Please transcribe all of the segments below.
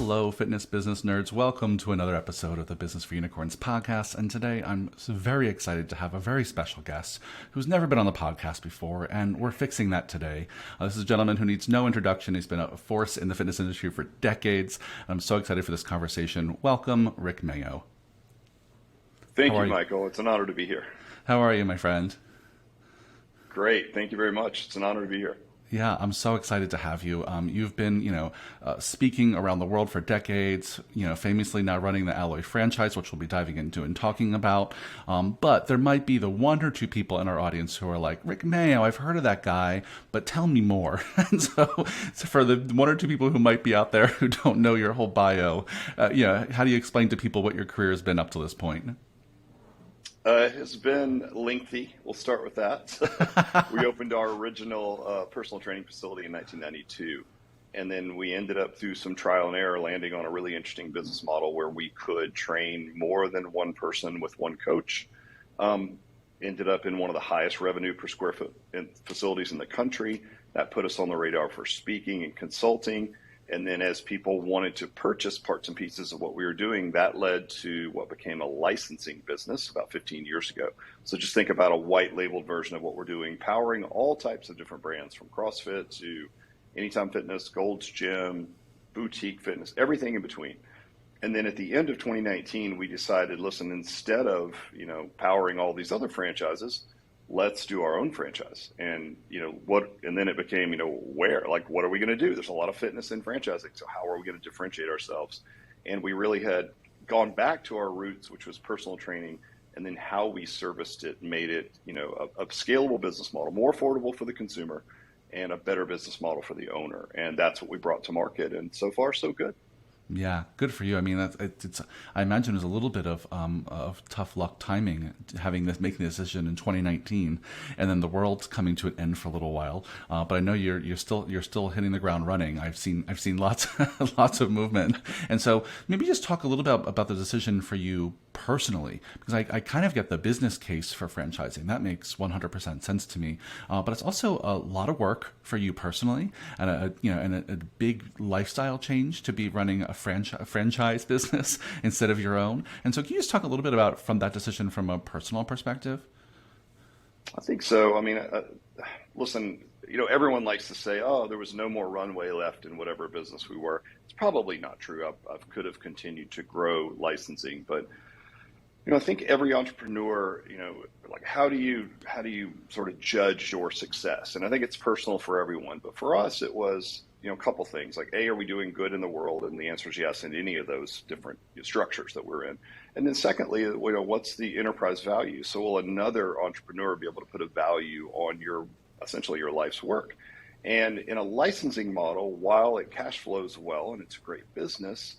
Hello, fitness business nerds. Welcome to another episode of the Business for Unicorns podcast. And today I'm very excited to have a very special guest who's never been on the podcast before, and we're fixing that today. This is a gentleman who needs no introduction. He's been a force in the fitness industry for decades. I'm so excited for this conversation. Welcome, Rick Mayo. Thank you, Michael. It's an honor to be here. How are you, my friend? Great. Thank you very much. It's an honor to be here. Yeah, I'm so excited to have you. You've been, speaking around the world for decades, famously now running the Alloy franchise, which we'll be diving into and talking about. But there might be the one or two people in our audience who are like, Rick Mayo, I've heard of that guy, but tell me more. And so for the one or two people who might be out there who don't know your whole bio, how do you explain to people what your career has been up to this point? It's been lengthy. We'll start with that. We opened our original personal training facility in 1992, and then we ended up through some trial and error landing on a really interesting business model where we could train more than one person with one coach. Ended up in one of the highest revenue per square foot facilities in the country. That put us on the radar for speaking and consulting. And then as people wanted to purchase parts and pieces of what we were doing, that led to what became a licensing business about 15 years ago. So just think about a white labeled version of what we're doing, powering all types of different brands from CrossFit to Anytime Fitness, Gold's Gym, boutique fitness, everything in between. And then at the end of 2019, we decided, listen, instead of, powering all these other franchises, let's do our own franchise. And, and then it became, what are we going to do? There's a lot of fitness in franchising. So how are we going to differentiate ourselves? And we really had gone back to our roots, which was personal training, and then how we serviced it, made it, a scalable business model, more affordable for the consumer and a better business model for the owner. And that's what we brought to market. And so far, so good. Yeah, good for you. I mean, I imagine it was a little bit of tough luck timing, making the decision in 2019, and then the world's coming to an end for a little while. But I know you're still hitting the ground running. I've seen lots lots of movement, and so maybe just talk a little bit about the decision for you personally, because I kind of get the business case for franchising. That makes 100% sense to me. But it's also a lot of work for you personally, and a big lifestyle change to be running a franchise business instead of your own. And so can you just talk a little bit about from that decision from a personal perspective? I think so. I mean, listen, everyone likes to say, oh, there was no more runway left in whatever business we were. It's probably not true. I could have continued to grow licensing, but I think every entrepreneur, how do you sort of judge your success? And I think it's personal for everyone, but for us, it was, a couple things like, A, are we doing good in the world? And the answer is yes, in any of those different structures that we're in. And then secondly, what's the enterprise value? So will another entrepreneur be able to put a value on essentially your life's work? And in a licensing model, while it cash flows well and it's a great business,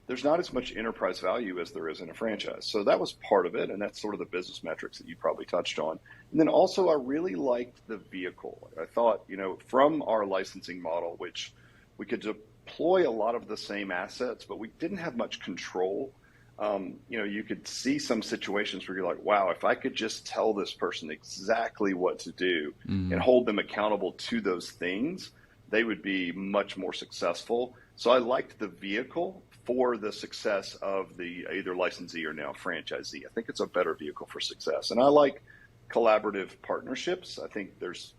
there's not as much enterprise value as there is in a franchise. So that was part of it, and that's sort of the business metrics that you probably touched on. And then also I really liked the vehicle. I thought, from our licensing model, which we could deploy a lot of the same assets, but we didn't have much control. You could see some situations where you're like, wow, if I could just tell this person exactly what to do and hold them accountable to those things, they would be much more successful. So I liked the vehicle for the success of the either licensee or now franchisee. I think it's a better vehicle for success. And I like collaborative partnerships. I think there's,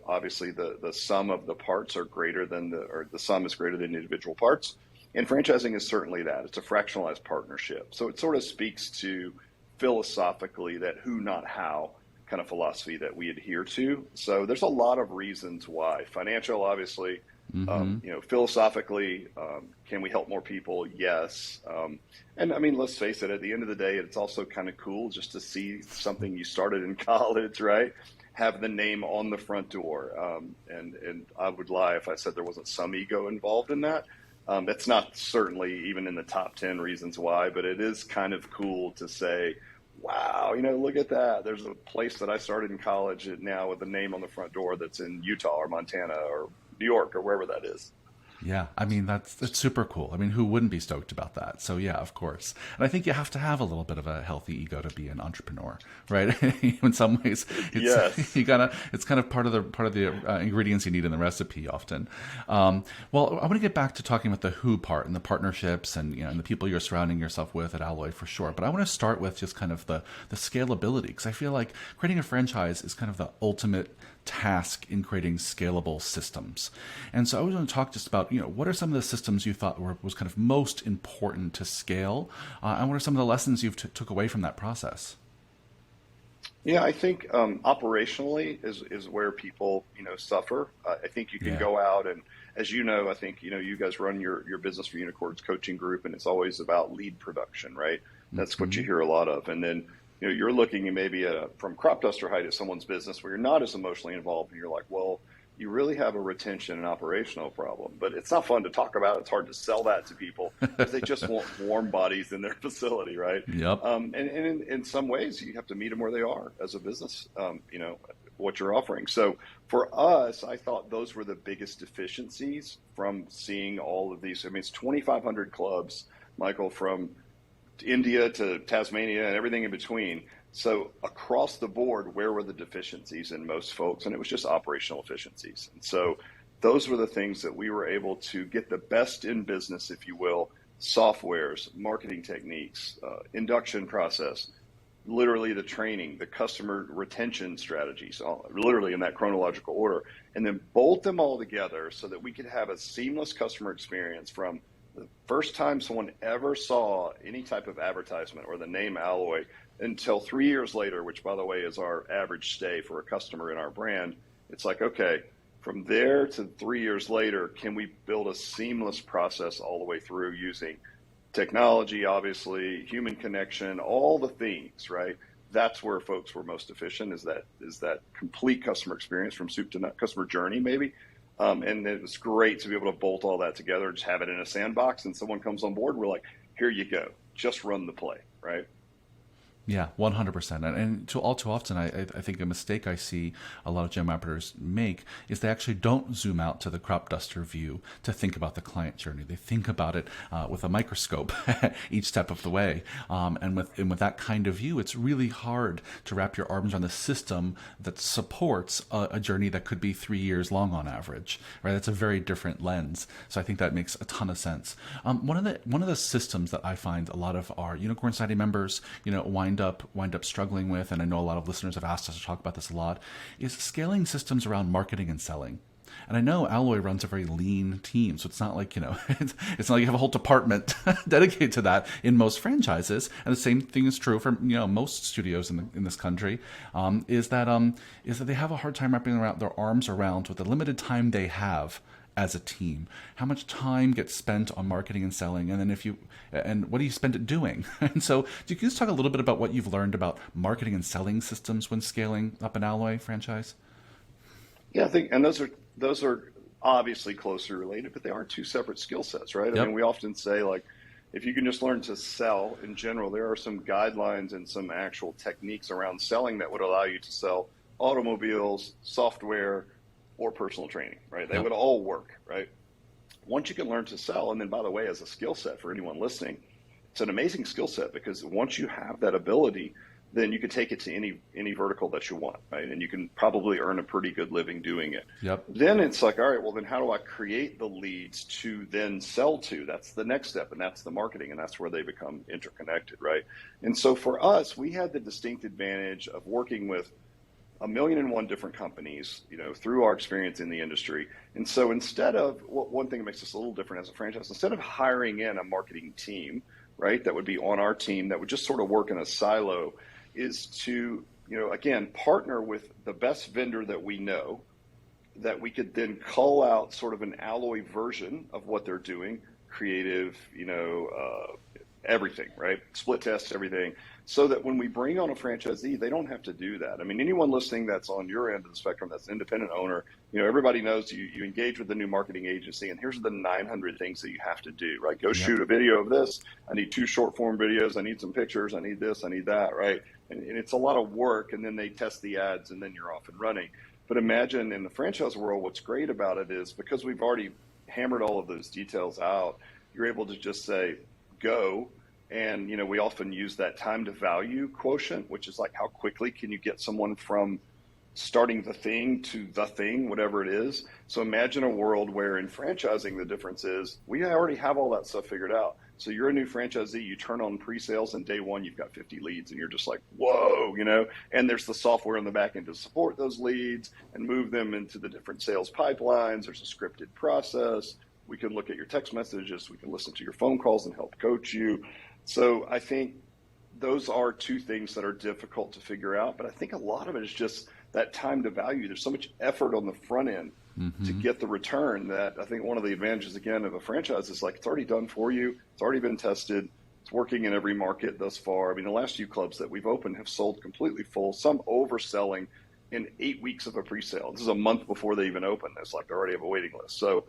obviously the sum of the parts are greater than the sum is greater than individual parts. And franchising is certainly that. It's a fractionalized partnership. So it sort of speaks to philosophically that who, not how kind of philosophy that we adhere to. So there's a lot of reasons why. Financial, obviously. Philosophically, can we help more people? Yes. And I mean, let's face it, at the end of the day, it's also kind of cool just to see something you started in college, right? Have the name on the front door. And I would lie if I said there wasn't some ego involved in that. That's not certainly even in the top 10 reasons why, but it is kind of cool to say, wow, look at that. There's a place that I started in college now with a name on the front door that's in Utah or Montana or New York or wherever that is. Yeah, I mean that's super cool. I mean, who wouldn't be stoked about that? So yeah, of course. And I think you have to have a little bit of a healthy ego to be an entrepreneur, right? In some ways, it's Yes. you gotta. It's kind of part of the ingredients you need in the recipe often. Well, I want to get back to talking about the who part and the partnerships and and the people you're surrounding yourself with at Alloy for sure. But I want to start with just kind of the scalability, because I feel like creating a franchise is kind of the ultimate task in creating scalable systems. And so I was going to talk just about, what are some of the systems you thought was kind of most important to scale, and what are some of the lessons you've took away from that process? Yeah, I think operationally is where people suffer. I think you can Yeah. go out and, as you know, I think you guys run your business for Unicorns coaching group, and it's always about lead production, right? That's what you Hmm. hear a lot of. And then you're looking at maybe from crop duster height at someone's business where you're not as emotionally involved, and you're like, well, you really have a retention and operational problem, but it's not fun to talk about. It's hard to sell that to people because they just want warm bodies in their facility, right? Yep. And in some ways, you have to meet them where they are as a business, what you're offering. So for us, I thought those were the biggest deficiencies from seeing all of these. I mean, it's 2,500 clubs, Michael, from India to Tasmania and everything in between. So across the board, where were the deficiencies in most folks? And it was just operational efficiencies. And so those were the things that we were able to get the best in business, if you will, softwares, marketing techniques, induction process, literally the training, the customer retention strategies, literally in that chronological order, and then bolt them all together so that we could have a seamless customer experience from the first time someone ever saw any type of advertisement or the name Alloy until 3 years later, which, by the way, is our average stay for a customer in our brand. It's like, okay, from there to 3 years later, can we build a seamless process all the way through using technology, obviously, human connection, all the things, right? That's where folks were most efficient, is that complete customer experience from soup to nut, customer journey, maybe. And it was great to be able to bolt all that together, just have it in a sandbox, and someone comes on board, we're like, here you go, just run the play, right? Yeah, 100%. And all too often, I think a mistake I see a lot of gym operators make is they actually don't zoom out to the crop duster view to think about the client journey. They think about it with a microscope each step of the way. And with that kind of view, it's really hard to wrap your arms around the system that supports a journey that could be 3 years long on average. Right? That's a very different lens. So I think that makes a ton of sense. One of the systems that I find a lot of our Unicorn Society members, wind up struggling with, and I know a lot of listeners have asked us to talk about this a lot, is scaling systems around marketing and selling. And I know Alloy runs a very lean team, so it's not like it's not like you have a whole department dedicated to that in most franchises. And the same thing is true for most studios in this country. Is that they have a hard time wrapping around their arms around, with the limited time they have as a team, how much time gets spent on marketing and selling, and then what do you spend it doing? And so, you can just talk a little bit about what you've learned about marketing and selling systems when scaling up an Alloy franchise? Yeah, I think, and those are obviously closely related, but they are two separate skill sets, right? I mean, Yep. we often say, like, if you can just learn to sell in general, there are some guidelines and some actual techniques around selling that would allow you to sell automobiles, software, or personal training, right? They Yep. would all work, right? Once you can learn to sell, and then, by the way, as a skill set for anyone listening, it's an amazing skill set, because once you have that ability, then you can take it to any vertical that you want, right? And you can probably earn a pretty good living doing it. Yep. Then it's like, all right, well, then how do I create the leads to then sell to? That's the next step, and that's the marketing, and that's where they become interconnected, right? And so for us, we had the distinct advantage of working with 1,000,001 different companies, through our experience in the industry. And so instead of, one thing that makes us a little different as a franchise, instead of hiring in a marketing team, right, that would be on our team, that would just sort of work in a silo, is to, again, partner with the best vendor that we know, that we could then call out sort of an Alloy version of what they're doing, creative, everything, right? Split test, everything, so that when we bring on a franchisee, they don't have to do that. I mean, anyone listening that's on your end of the spectrum, that's an independent owner, everybody knows you engage with the new marketing agency, and here's the 900 things that you have to do, right? Go Yep. shoot a video of this. I need 2 short form videos. I need some pictures. I need this. I need that, right? And it's a lot of work, and then they test the ads, and then you're off and running. But imagine in the franchise world, what's great about it is, because we've already hammered all of those details out, you're able to just say, go. And, we often use that time to value quotient, which is like how quickly can you get someone from starting the thing to the thing, whatever it is. So imagine a world where in franchising, the difference is we already have all that stuff figured out. So you're a new franchisee, you turn on pre-sales, and day one, you've got 50 leads, and you're just like, whoa, and there's the software on the back end to support those leads and move them into the different sales pipelines. There's a scripted process. We can look at your text messages. We can listen to your phone calls and help coach you. So I think those are two things that are difficult to figure out, but I think a lot of it is just that time to value. There's so much effort on the front end to get the return that I think one of the advantages, again, of a franchise is like it's already done for you. It's already been tested. It's working in every market thus far. I mean, the last few clubs that we've opened have sold completely full, some overselling in 8 weeks of a pre-sale. This is a month before they even open. It's like they already have a waiting list. So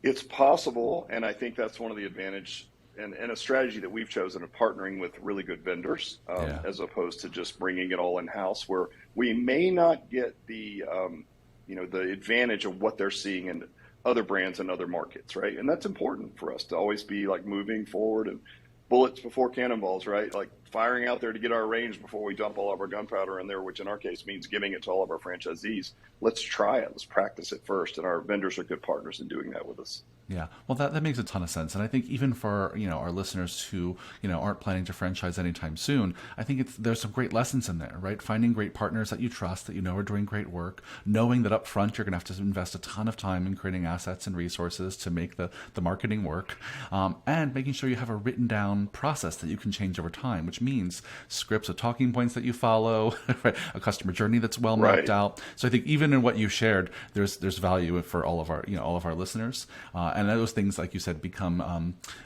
it's possible, and I think that's one of the advantage and a strategy that we've chosen of partnering with really good vendors as opposed to just bringing it all in-house, where we may not get the the advantage of what they're seeing in other brands and other markets, right? And that's important for us to always be like moving forward and bullets before cannonballs, right? Like firing out there to get our range before we dump all of our gunpowder in there, which in our case means giving it to all of our franchisees. Let's try it. Let's practice it first. And our vendors are good partners in doing that with us. Yeah, well, that makes a ton of sense, and I think even for our listeners who aren't planning to franchise anytime soon, I think there's some great lessons in there, right? Finding great partners that you trust, that are doing great work, knowing that up front you're going to have to invest a ton of time in creating assets and resources to make the marketing work, and making sure you have a written down process that you can change over time, which means scripts of talking points that you follow, right? A customer journey that's well mapped out. So I think even in what you shared, there's value for all of our listeners. And those things, like you said, become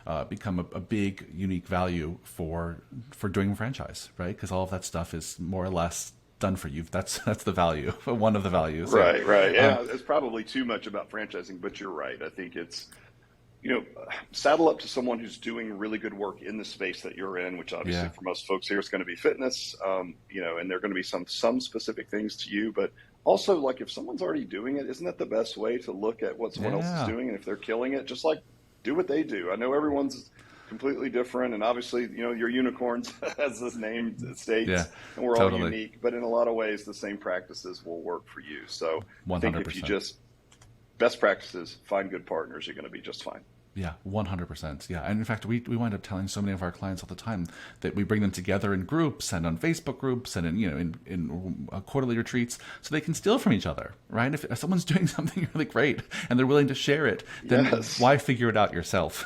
a big, unique value for doing a franchise, right? Because all of that stuff is more or less done for you. That's the value, one of the values. Right. Yeah, it's probably too much about franchising, but you're right. I think it's, saddle up to someone who's doing really good work in the space that you're in, which obviously for most folks here is going to be fitness, and there are going to be some specific things to you, but also, like, if someone's already doing it, isn't that the best way to look at what someone else is doing? And if they're killing it, just like do what they do. I know everyone's completely different, and obviously, your unicorns, as this name states, and we're all unique. But in a lot of ways, the same practices will work for you. So 100%. I think if you just best practices, find good partners, you're going to be just fine. Yeah, 100%. Yeah, and in fact, we wind up telling so many of our clients all the time that we bring them together in groups and on Facebook groups and in quarterly retreats so they can steal from each other, right? If someone's doing something really great and they're willing to share it, then why figure it out yourself?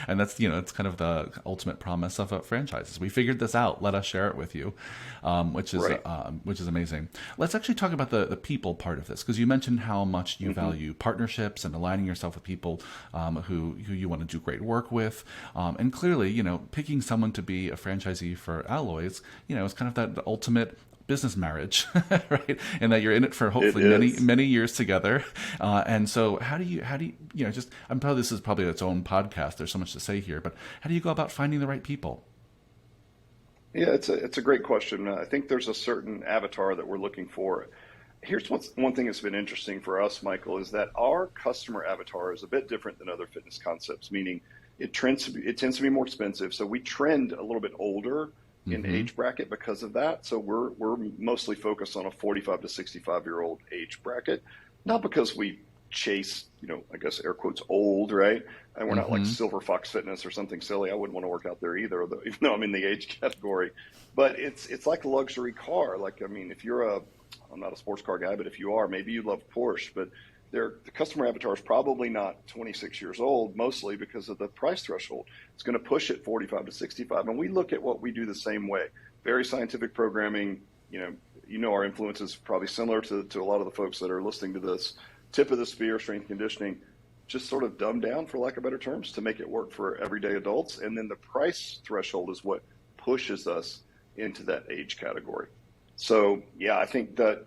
and that's it's kind of the ultimate promise of a franchise. We figured this out. Let us share it with you, which is amazing. Let's actually talk about the people part of this, because you mentioned how much you value partnerships and aligning yourself with people who you want to do great work with, and clearly, picking someone to be a franchisee for Alloys, is kind of that ultimate business marriage, right? And that you're in it for hopefully many years together. And so, how do you I'm probably this is probably its own podcast. There's so much to say here, but how do you go about finding the right people? Yeah, it's a great question. I think there's a certain avatar that we're looking for. Here's one thing that's been interesting for us, Michael, is that our customer avatar is a bit different than other fitness concepts, meaning it tends to be more expensive. So we trend a little bit older in age bracket because of that. So we're mostly focused on a 45 to 65-year-old age bracket, not because we chase, I guess air quotes old, right? And we're not like Silver Fox Fitness or something silly. I wouldn't want to work out there either, even though I'm in the age category. But it's like a luxury car. Like, I mean, if you're I'm not a sports car guy, but if you are, maybe you love Porsche, but the customer avatar is probably not 26 years old, mostly because of the price threshold. It's going to push it 45 to 65. And we look at what we do the same way. Very scientific programming. Our influence is probably similar to a lot of the folks that are listening to this. Tip of the spear, strength conditioning, just sort of dumbed down, for lack of better terms, to make it work for everyday adults. And then the price threshold is what pushes us into that age category. So, yeah, I think that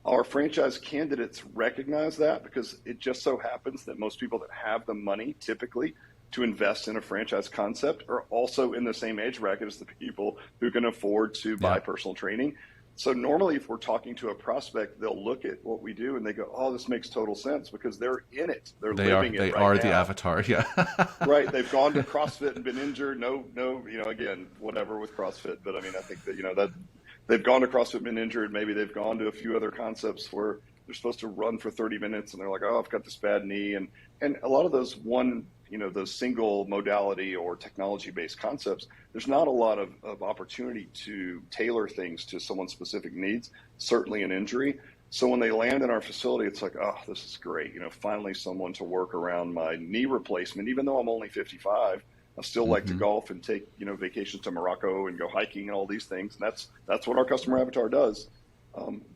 our franchise candidates recognize that, because it just so happens that most people that have the money typically to invest in a franchise concept are also in the same age bracket as the people who can afford to buy personal training. So normally if we're talking to a prospect, they'll look at what we do and they go, oh, this makes total sense because they're in it. They're living They it right are the now. avatar. Yeah. Right. They've gone to CrossFit and been injured. No, again, whatever with CrossFit. But I mean, I think that, that they've gone to CrossFit, been injured. Maybe they've gone to a few other concepts where they're supposed to run for 30 minutes and they're like, oh, I've got this bad knee. And a lot of those those single modality or technology based concepts, there's not a lot of opportunity to tailor things to someone's specific needs, certainly an injury. So when they land in our facility, it's like, oh, this is great. Finally someone to work around my knee replacement. Even though I'm only 55, I still like to golf and take, vacations to Morocco and go hiking and all these things. And that's what our customer avatar does.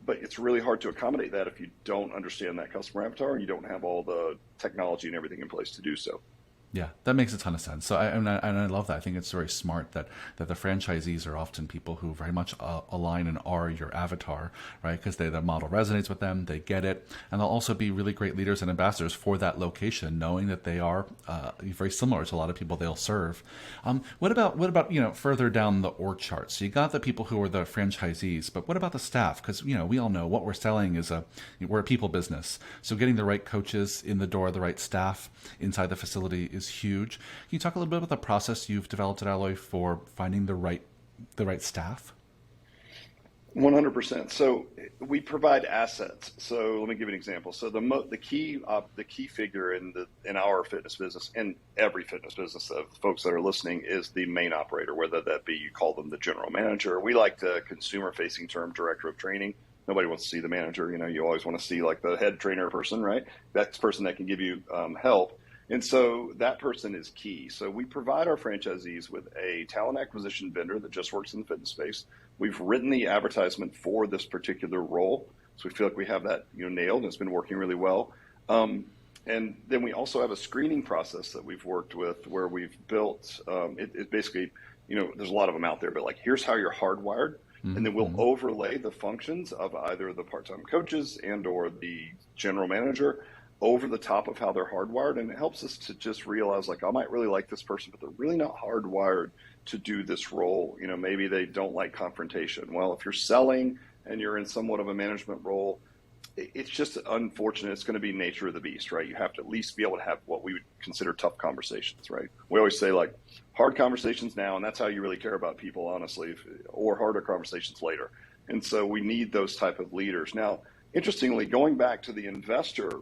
But it's really hard to accommodate that if you don't understand that customer avatar and you don't have all the technology and everything in place to do so. Yeah, that makes a ton of sense. So I love that. I think it's very smart that the franchisees are often people who very much align and are your avatar, right? Because the model resonates with them, they get it, and they'll also be really great leaders and ambassadors for that location, knowing that they are very similar to a lot of people they'll serve. What about further down the org chart? So you got the people who are the franchisees, but what about the staff? Because we all know what we're selling is we're a people business. So getting the right coaches in the door, the right staff inside the facility is huge. Can you talk a little bit about the process you've developed at Alloy for finding the right staff? 100%. So we provide assets. So let me give you an example. So the key figure in our fitness business, and every fitness business of folks that are listening, is the main operator. Whether that be you call them the general manager, we like the consumer-facing term director of training. Nobody wants to see the manager. You always want to see like the head trainer person, right? That's the person that can give you help. And so that person is key. So we provide our franchisees with a talent acquisition vendor that just works in the fitness space. We've written the advertisement for this particular role. So we feel like we have that nailed, and it's been working really well. And then we also have a screening process that we've worked with where we've built, it basically, there's a lot of them out there, but like, here's how you're hardwired. And then we'll overlay the functions of either the part-time coaches and or the general manager over the top of how they're hardwired. And it helps us to just realize, like, I might really like this person, but they're really not hardwired to do this role. Maybe they don't like confrontation. Well, if you're selling and you're in somewhat of a management role, it's just unfortunate. It's going to be nature of the beast, right? You have to at least be able to have what we would consider tough conversations, right? We always say, like, hard conversations now, and that's how you really care about people, honestly, or harder conversations later. And so we need those type of leaders. Now, interestingly, going back to the investor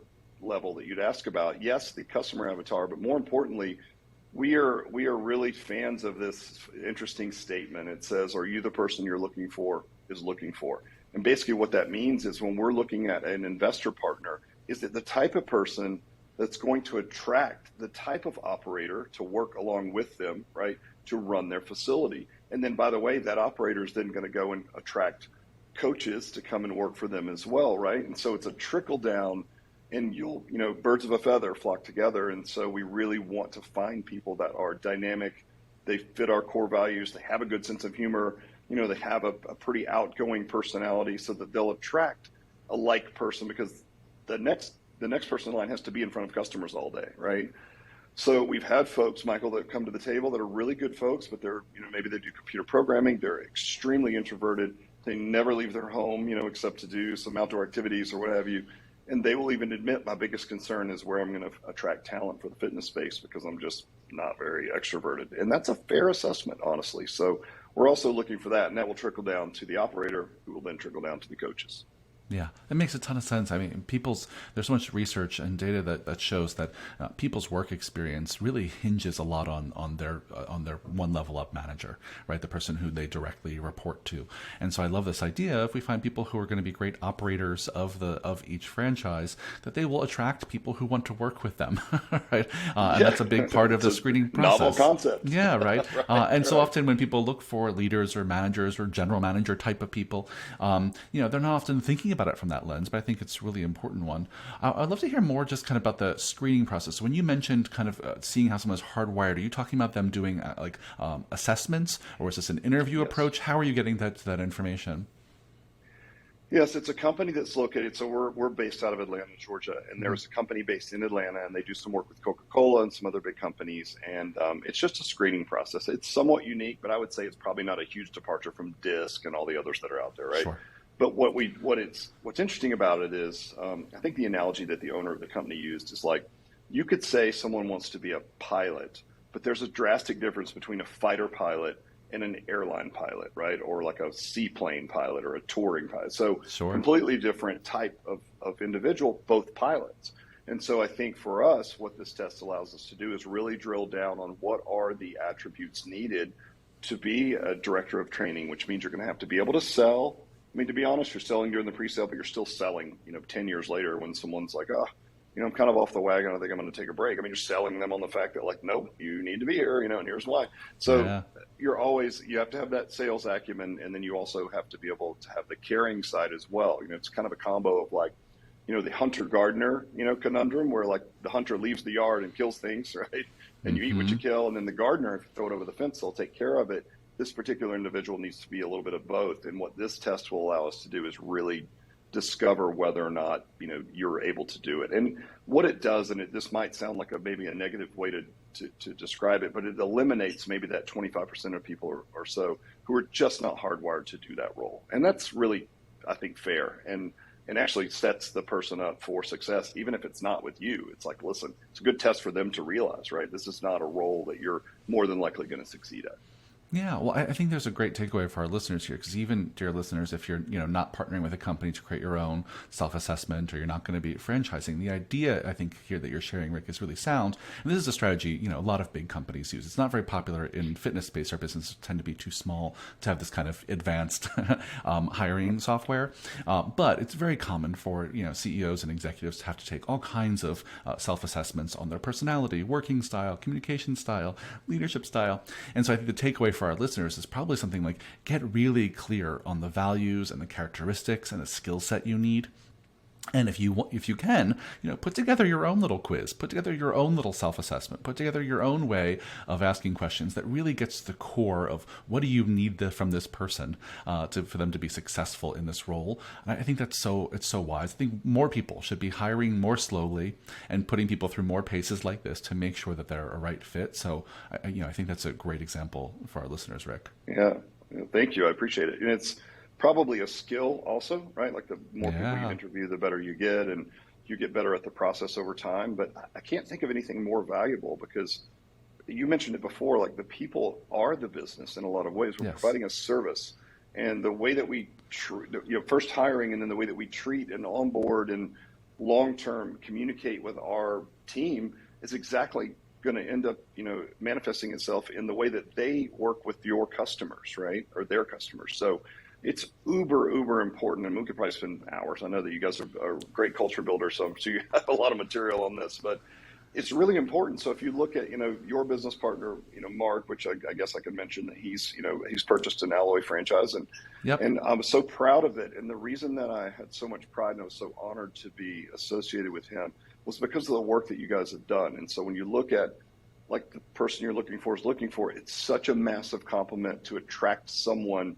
level that you'd ask about, yes, the customer avatar, but more importantly, we are really fans of this interesting statement. It says, are you the person you're looking for is looking for? And basically what that means is when we're looking at an investor partner, is it the type of person that's going to attract the type of operator to work along with them, right, to run their facility. And then, by the way, that operator is then going to go and attract coaches to come and work for them as well, right? And so it's a trickle down, and birds of a feather flock together. And so we really want to find people that are dynamic. They fit our core values. They have a good sense of humor. They have a pretty outgoing personality so that they'll attract a like person, because the next person in line has to be in front of customers all day, right? So we've had folks, Michael, that come to the table that are really good folks, but they're, maybe they do computer programming. They're extremely introverted. They never leave their home, except to do some outdoor activities or what have you. And they will even admit, my biggest concern is where I'm going to attract talent for the fitness space because I'm just not very extroverted. And that's a fair assessment, honestly. So we're also looking for that, and that will trickle down to the operator, who will then trickle down to the coaches. Yeah, it makes a ton of sense. I mean, there's so much research and data that shows that people's work experience really hinges a lot on their one level up manager, right? The person who they directly report to. And so I love this idea. If we find people who are going to be great operators of each franchise, that they will attract people who want to work with them, right? And that's a big part of the screening process. Novel concept. Yeah, right. So often when people look for leaders or managers or general manager type of people, they're not often thinking about it from that lens, but I think it's a really important one. I'd love to hear more just kind of about the screening process. When you mentioned kind of seeing how someone's hardwired, are you talking about them doing assessments, or is this an interview approach? How are you getting that information? Yes, it's a company that's located. So we're based out of Atlanta, Georgia, and Mm-hmm. there's a company based in Atlanta, and they do some work with Coca-Cola and some other big companies. And it's just a screening process. It's somewhat unique, but I would say it's probably not a huge departure from DISC and all the others that are out there, right? Sure. But what's interesting about it is, I think the analogy that the owner of the company used is like, you could say someone wants to be a pilot, but there's a drastic difference between a fighter pilot and an airline pilot, right? Or like a seaplane pilot or a touring pilot. So Sure. completely different type of individual, both pilots. And so I think for us, what this test allows us to do is really drill down on what are the attributes needed to be a director of training, which means you're going to have to be able to sell. I mean, to be honest, you're selling during the pre-sale, but you're still selling, 10 years later when someone's like, oh, I'm kind of off the wagon. I think I'm going to take a break. I mean, you're selling them on the fact that like, nope, you need to be here, and here's why. So Yeah. you have to have that sales acumen, and then you also have to be able to have the caring side as well. It's kind of a combo of like, the hunter-gardener, conundrum where like the hunter leaves the yard and kills things, right? And you eat what Mm-hmm. you kill, and then the gardener, if you throw it over the fence, they'll take care of it. This particular individual needs to be a little bit of both. And what this test will allow us to do is really discover whether or not, you're able to do it. And what it does, and this might sound like maybe a negative way to describe it, but it eliminates maybe that 25% of people or so who are just not hardwired to do that role. And that's really, I think, fair and actually sets the person up for success, even if it's not with you. It's like, listen, it's a good test for them to realize, right? This is not a role that you're more than likely going to succeed at. Yeah, well, I think there's a great takeaway for our listeners here, because even, dear listeners, if you're not partnering with a company to create your own self-assessment, or you're not going to be franchising, the idea I think here that you're sharing, Rick, is really sound. And this is a strategy a lot of big companies use. It's not very popular in fitness space. Our businesses tend to be too small to have this kind of advanced hiring software, but it's very common for CEOs and executives to have to take all kinds of self-assessments on their personality, working style, communication style, leadership style. And so I think the takeaway for our listeners is probably something like, get really clear on the values and the characteristics and the skill set you need. And if you can, put together your own little quiz, put together your own little self-assessment, put together your own way of asking questions that really gets to the core of what do you need from this person for them to be successful in this role. And I think it's so wise. I think more people should be hiring more slowly and putting people through more paces like this to make sure that they're a right fit. So I think that's a great example for our listeners, Rick. Yeah, thank you. I appreciate it. And it's probably a skill also, right? Like the more people you interview, the better you get, and you get better at the process over time. But I can't think of anything more valuable, because you mentioned it before, like the people are the business in a lot of ways. We're providing a service, and the way that we first hiring, and then the way that we treat and onboard and long-term communicate with our team is exactly going to end up, manifesting itself in the way that they work with your customers, right? Or their customers. So it's uber important, and we could probably spend hours. I know that you guys are great culture builders, so you have a lot of material on this, but it's really important. So if you look at, your business partner, Mark, which I guess I could mention that he's purchased an Alloy franchise, and and I was so proud of it. And the reason that I had so much pride and I was so honored to be associated with him was because of the work that you guys have done. And so when you look at like the person you're looking for is looking for, it's such a massive compliment to attract someone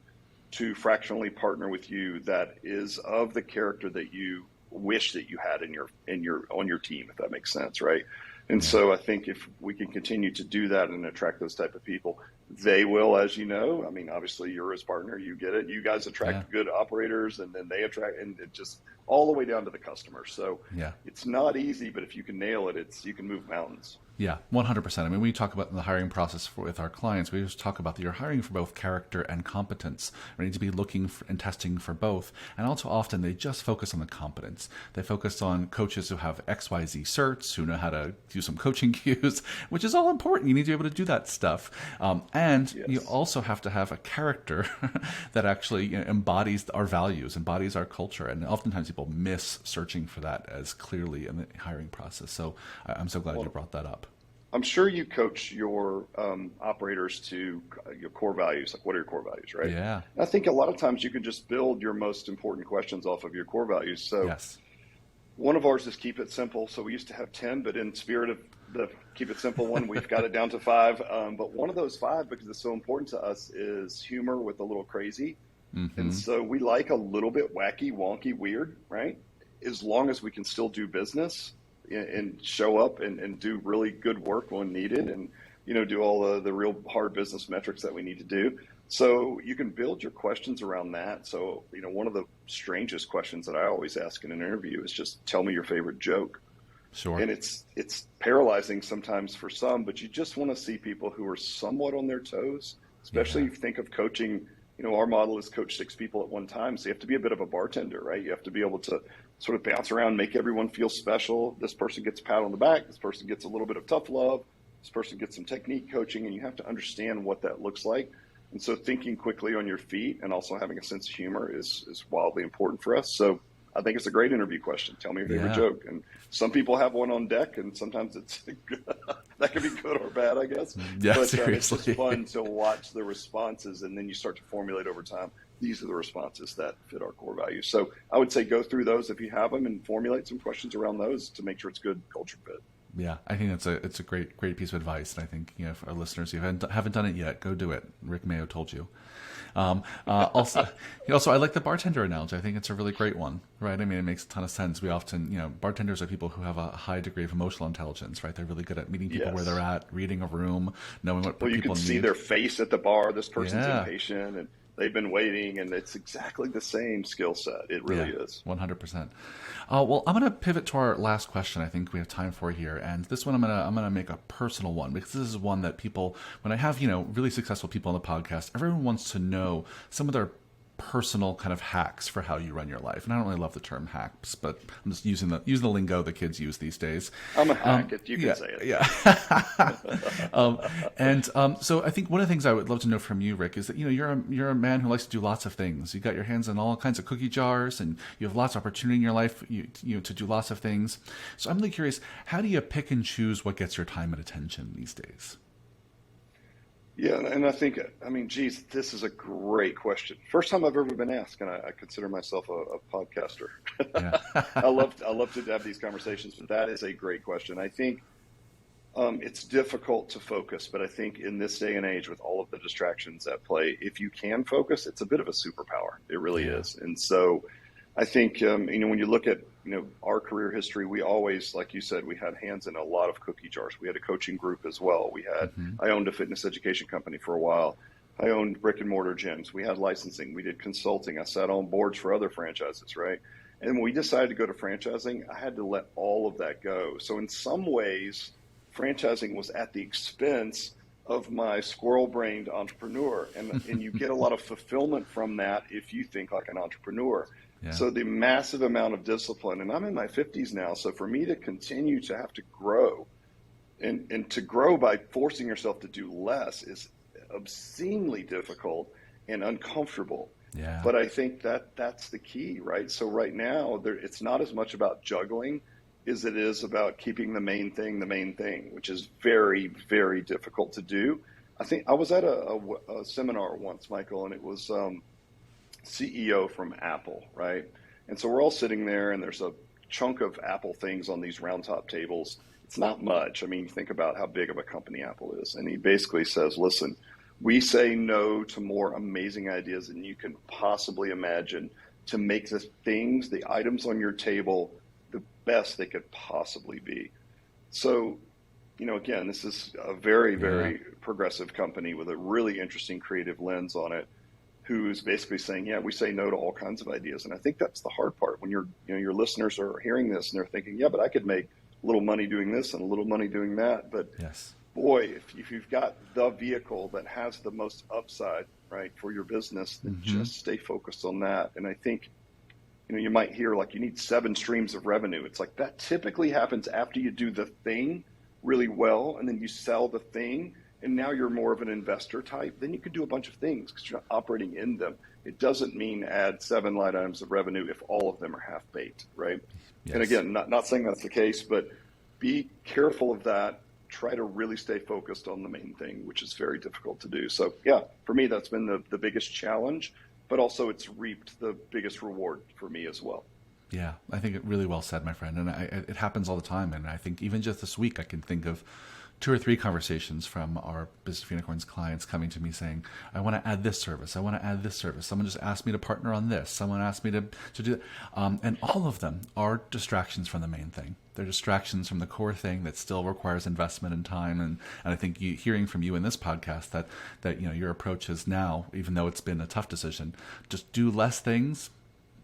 to fractionally partner with you that is of the character that you wish that you had on your team, if that makes sense, right? And so I think if we can continue to do that and attract those type of people, they will, as you know, I mean, obviously you're his partner, you get it. You guys attract good operators, and then they attract, and it just all the way down to the customer. So it's not easy, but if you can nail it, you can move mountains. Yeah, 100%. I mean, when we talk about the hiring process with our clients, we just talk about that you're hiring for both character and competence. We need to be looking for and testing for both. And also often they just focus on the competence. They focus on coaches who have XYZ certs, who know how to do some coaching cues, which is all important. You need to be able to do that stuff. And you also have to have a character that actually embodies our values, embodies our culture. And oftentimes people miss searching for that as clearly in the hiring process. So I'm so glad you brought that up. I'm sure you coach your operators to your core values. Like, what are your core values, right? Yeah. And I think a lot of times you can just build your most important questions off of your core values. So one of ours is keep it simple. So we used to have 10, but in spirit of the keep it simple one, we've got it down to 5. But one of those 5, because it's so important to us, is humor with a little crazy. And so we like a little bit wacky, wonky, weird, right? As long as we can still do business and show up and do really good work when needed, and do all the real hard business metrics that we need to do. So you can build your questions around that. So one of the strangest questions that I always ask in an interview is just tell me your favorite joke. Sure. And it's paralyzing sometimes for some, but you just want to see people who are somewhat on their toes, especially if you think of coaching. Our model is coach 6 people at one time. So you have to be a bit of a bartender, right? You have to be able to sort of bounce around, make everyone feel special. This person gets a pat on the back. This person gets a little bit of tough love. This person gets some technique coaching, and you have to understand what that looks like. And so thinking quickly on your feet and also having a sense of humor is wildly important for us. So I think it's a great interview question. Tell me your favorite joke. And some people have one on deck, and sometimes it's that can be good or bad, I guess. Yeah, but seriously. it's just fun to watch the responses, and then you start to formulate over time. These are the responses that fit our core values. So I would say go through those if you have them and formulate some questions around those to make sure it's good culture fit. Yeah, I think it's a great piece of advice, and I think for our listeners who haven't done it yet, go do it. Rick Mayo told you. Also, I like the bartender analogy. I think it's a really great one, right? I mean, it makes a ton of sense. We often, bartenders are people who have a high degree of emotional intelligence, right? They're really good at meeting people where they're at, reading a room, knowing what people need. Well, you can see their face at the bar. This person's impatient, and they've been waiting, and it's exactly the same skill set. It really is. 100%. Well, I'm going to pivot to our last question. I think we have time for here, and this one I'm going to make a personal one, because this is one that people, when I have really successful people on the podcast, everyone wants to know some of their personal kind of hacks for how you run your life. And I don't really love the term hacks, but I'm just using the lingo the kids use these days. I'm a hack. You can say it. Yeah. So I think one of the things I would love to know from you, Rick, is that you're a man who likes to do lots of things. You got your hands in all kinds of cookie jars, and you have lots of opportunity in your life to do lots of things. So I'm really curious, how do you pick and choose what gets your time and attention these days? Yeah, and I think, geez, this is a great question. First time I've ever been asked, and I consider myself a podcaster. Yeah. I love to have these conversations, but that is a great question. I think it's difficult to focus, but I think in this day and age, with all of the distractions at play, if you can focus, it's a bit of a superpower. It really is. And so I think, when you look at, our career history, we always, like you said, we had hands in a lot of cookie jars. We had a coaching group as well. We had, I owned a fitness education company for a while. I owned brick and mortar gyms. We had licensing. We did consulting. I sat on boards for other franchises, right? And when we decided to go to franchising, I had to let all of that go. So in some ways, franchising was at the expense of my squirrel-brained entrepreneur. And you get a lot of fulfillment from that if you think like an entrepreneur. Yeah. So the massive amount of discipline, and I'm in my 50s now, so for me to continue to have to grow and to grow by forcing yourself to do less is obscenely difficult and uncomfortable. Yeah. But I think that's the key, right? So right now, it's not as much about juggling as it is about keeping the main thing, which is very, very difficult to do. I think I was at a seminar once, Michael, and it was CEO from Apple, right? And so we're all sitting there, and there's a chunk of Apple things on these round top tables. It's not much. I mean, you think about how big of a company Apple is. And he basically says, listen, we say no to more amazing ideas than you can possibly imagine to make the items on your table, the best they could possibly be. So, again, this is a very, very progressive company with a really interesting creative lens on it, who's basically saying, yeah, we say no to all kinds of ideas. And I think that's the hard part when your listeners are hearing this and they're thinking, yeah, but I could make a little money doing this and a little money doing that. But boy, if you've got the vehicle that has the most upside, right, for your business, then just stay focused on that. And I think, you might hear like you need 7 streams of revenue. It's like that typically happens after you do the thing really well, and then you sell the thing, and now you're more of an investor type. Then you can do a bunch of things because you're not operating in them. It doesn't mean add 7 line items of revenue if all of them are half-baked, right? Yes. And again, not saying that's the case, but be careful of that. Try to really stay focused on the main thing, which is very difficult to do. So, yeah, for me, that's been the biggest challenge, but also it's reaped the biggest reward for me as well. Yeah, I think it really well said, my friend. And it happens all the time. And I think even just this week, I can think of 2 or 3 conversations from our Business of Unicorns clients coming to me saying, I want to add this service. I want to add this service. Someone just asked me to partner on this. Someone asked me to do that. And all of them are distractions from the main thing. They're distractions from the core thing that still requires investment and time. And I think hearing from you in this podcast that your approach is now, even though it's been a tough decision, just do less things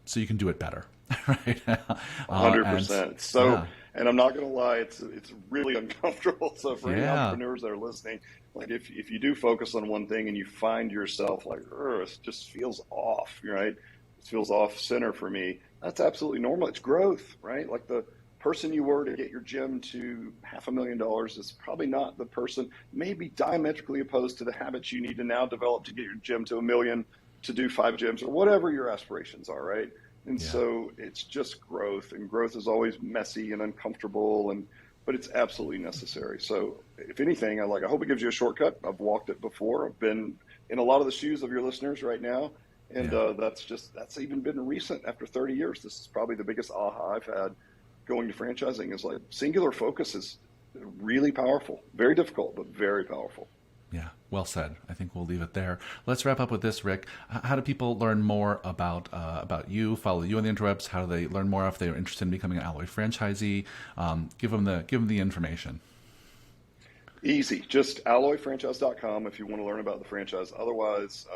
so you can do it better. Right? 100%. So, and I'm not going to lie, it's really uncomfortable. So for any entrepreneurs that are listening, like if you do focus on one thing and you find yourself like, it just feels off, right? It feels off center for me. That's absolutely normal. It's growth, right? Like the person you were to get your gym to $500,000 is probably not the person, maybe diametrically opposed to the habits you need to now develop to get your gym to $1 million, to do 5 gyms or whatever your aspirations are, right? And so it's just growth, and growth is always messy and uncomfortable, but it's absolutely necessary. So if anything, I hope it gives you a shortcut. I've walked it before. I've been in a lot of the shoes of your listeners right now. And that's even been recent after 30 years. This is probably the biggest aha I've had going to franchising, is like singular focus is really powerful, very difficult, but very powerful. Yeah, well said. I think we'll leave it there. Let's wrap up with this, Rick. How do people learn more about you, follow you on the interwebs? How do they learn more if they're interested in becoming an Alloy franchisee? Give them the information. Easy. Just alloyfranchise.com if you want to learn about the franchise. Otherwise,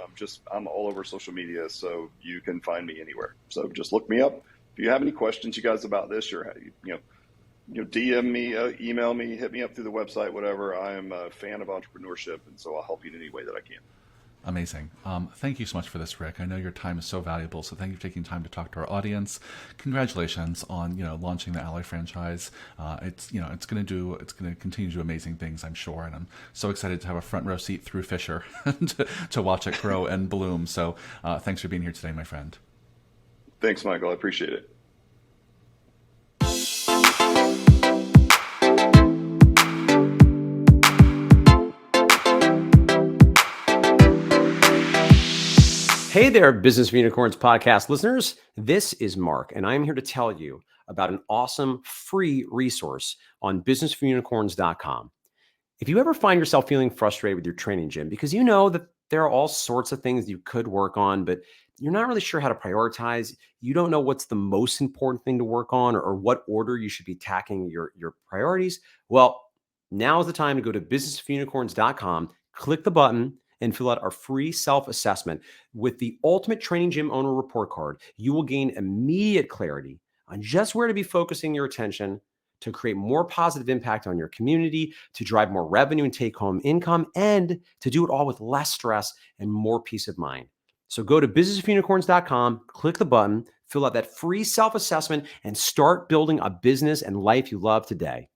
I'm all over social media, so you can find me anywhere. So just look me up. If you have any questions, you guys, about this, or DM me, email me, hit me up through the website, whatever. I am a fan of entrepreneurship, and so I'll help you in any way that I can. Amazing. Thank you so much for this, Rick. I know your time is so valuable, so thank you for taking time to talk to our audience. Congratulations on launching the Alloy franchise. It's going to continue to do amazing things, I'm sure, and I'm so excited to have a front row seat through Fisher to watch it grow and bloom. So thanks for being here today, my friend. Thanks, Michael. I appreciate it. Hey there, Business of Unicorns podcast listeners. This is Mark, and I'm here to tell you about an awesome free resource on businessofunicorns.com. If you ever find yourself feeling frustrated with your training gym because you know that there are all sorts of things you could work on, but you're not really sure how to prioritize, you don't know what's the most important thing to work on, or what order you should be tackling your priorities, well, now is the time to go to businessofunicorns.com, click the button, and fill out our free self-assessment. With the Ultimate Training Gym Owner Report Card, you will gain immediate clarity on just where to be focusing your attention to create more positive impact on your community, to drive more revenue and take-home income, and to do it all with less stress and more peace of mind. So go to businessofunicorns.com, click the button, fill out that free self-assessment, and start building a business and life you love today.